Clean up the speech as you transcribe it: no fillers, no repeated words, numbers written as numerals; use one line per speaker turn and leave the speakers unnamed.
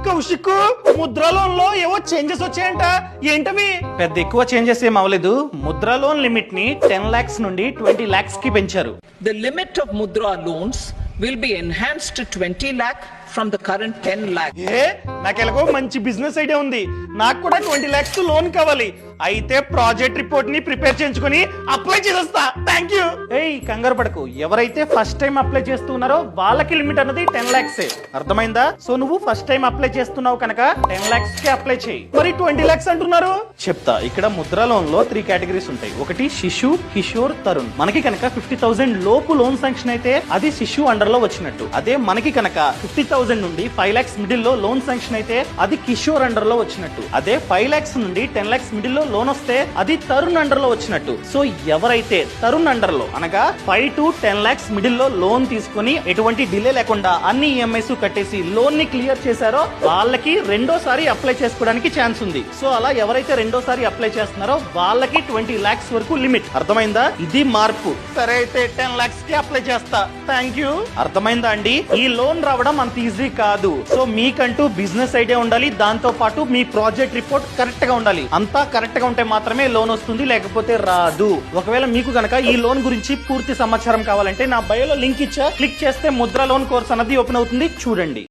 Kaushik Mudra loan లో ఏవో changes వచ్చాయంట, ఏంటవి? పెద్ద ఎక్కువ చేంజెస్ ఏం అవ్వలేదు. ముద్రా లోన్ లిమిట్ ని 10 lakhs నుండి 20 lakhs కి పెంచారు.
The limit of Mudra loans will be enhanced to 20 lakh from the current 10 lakh.
నాకు ఎలాగో మంచి బిజినెస్ ఐడియా ఉంది. నాకు కూడా 20 lakhs లోన్ కావాలి. అయితే ప్రాజెక్ట్ రిపోర్ట్ ని ప్రిపేర్ చేయించుకొని అప్లై చేసేస్తా. Thank you. ఏయ్ కంగారు పడకు, ఎవరైతే ఫస్ట్ టైం అప్లై చేస్తున్నారో వాళ్ళకి లిమిట్ అన్నది 10 lakhs. అర్థమైందా? సో నువ్వు ఫస్ట్ టైం అప్లై చేస్తున్నావు కనుక 10 lakhs కి అప్లై చేయి. మరి 20 lakhs అంటున్నారు? చెప్తా. ఇక్కడ ముద్రా లోన్ లో 3 కేటగిరీస్ ఉంటాయి. ఒకటి శిశు, కిషోర్, తరుణ్. మనకి కనుక 50,000 లోపు లోన్ శాంక్షన్ అయితే అది శిశు అండర్ లో వచ్చినట్టు. అదే మనకి కనుక 50,000 నుండి 5 lakhs మిడిల్ లో లోన్ శాంక్షన్ అయితే అది కిషోర్ అండర్ లో వచ్చినట్టు. అదే 5 lakhs నుండి 10 lakhs మిడిల్ లో లోన్ వస్తే అది తరుణ్ అండర్ లో వచ్చినట్టు. సో ఎవరైతే తరుణ్ అండర్ లో అనగా 5 to 10 lakhs మిడిల్ లో లోన్ తీసుకుని ఎటువంటి డిలే లేకుండా అన్ని ఈఎంఐస్ కట్టేసి లోన్ ని క్లియర్ చేశారో వాళ్ళకి రెండోసారి అప్లై చేసుకోవడానికి ఛాన్స్ ఉంది. సో అలా ఎవరైతే రెండోసారి అప్లై చేస్తున్నారో వాళ్ళకి 20 lakhs వరకు లిమిట్. అర్థమైందా? ఇది మార్పు. సరే అయితే 10 lakhs కి అప్లై చేస్తా. Thank you. అర్థమైందా అండి? ఈ లోన్ రావడం అంత ఈజీ కాదు. సో మీకంటూ బిజినెస్ ఐడియా ఉండాలి, దాంతో పాటు మీ ప్రాజెక్ట్ రిపోర్ట్ కరెక్ట్ గా ఉండాలి. అంతా కరెక్ట్ గా ఉంటే మాత్రమే లోన్ వస్తుంది, లేకపోతే రాదు. ఒకవేళ మీకు గనక ఈ లోన్ గురించి పూర్తి సమాచారం కావాలంటే నా బయోలో లింక్ ఇచ్చా, క్లిక్ చేస్తే ముద్రా లోన్ కోర్స్ అన్నది ఓపెన్ అవుతుంది, చూడండి.